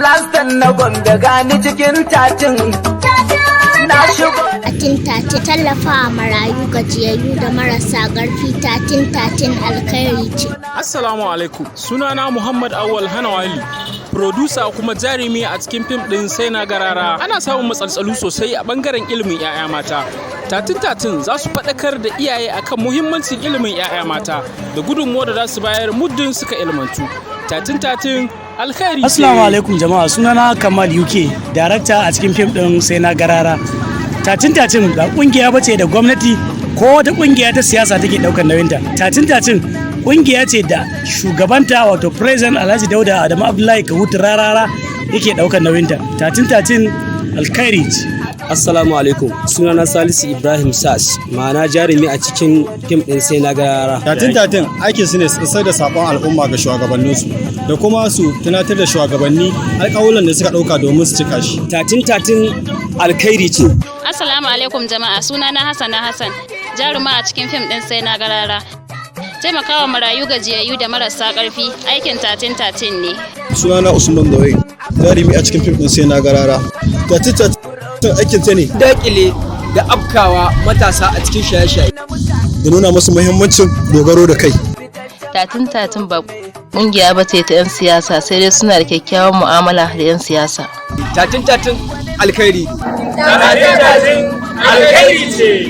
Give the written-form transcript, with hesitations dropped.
Rastan na Gombe gani cikin tatin. Na shigo. Tatin tallafa marayu gajiyayyu da marasa ƙarfi tatin alkhairi ce. Assalamu alaikum, sunana Muhammad Awal Hanawali. Producer kuma jarumi a cikin fim ɗin sai na garara. Ana samun matsaltsalu sosai a ɓangaren ilimin 'ya'ya mata. Tatin za su faɗakar da iyaye akan muhimmancin ilimin 'ya'ya mata da gudunmuwa da za su bayar muddin suka ilmantu. Tatin alkhairi. Assalamu alaikum jama'a, sunana Kamal UK, darakta a cikin fim ɗin sai na garara. Tatin ba kungiya bace da gwamnati ko wata kungiya ta siyasa take daukar nauyinta. Tatin kungiya ce da shugabanta wato President Alhaji Dauda Adamu Abdullahi Kawutu Rarara yake daukar nauyinta. Tatin alkhairi. Assalamu alaikum, sunana Salisu Ibrahim Sas, ma'ana jarumi a cikin fim ɗin sai na garara. Tatin aikin su ne su isar da sakon al'umma ga shugabanninsu da kuma su tunatar da shugabanni alƙawuran da suka ɗauka domin su cika shi. Tatin alkhairi ce. Assalamu alaikum jama'a, sunana Hassan, jaruma a cikin fim ɗin sai na garara. Taimakawa marayu gajiyayyu da marasa ƙarfi aikin tatin ne. Sunana Usman Dawai, jarumi a cikin fim ɗin sai na garara. Tatin aikin ta ne Dakile da afkawa matasa a cikin shaye-shaye. Da nuna musu muhimmancin dogaro da kai. Tatin ba ƙungiya ba ce ta 'yan siyasa, sai dai suna da kyakkyawan mu'amala da 'yan siyasa. Tatin alkhairi. Tatin alkhairi ce.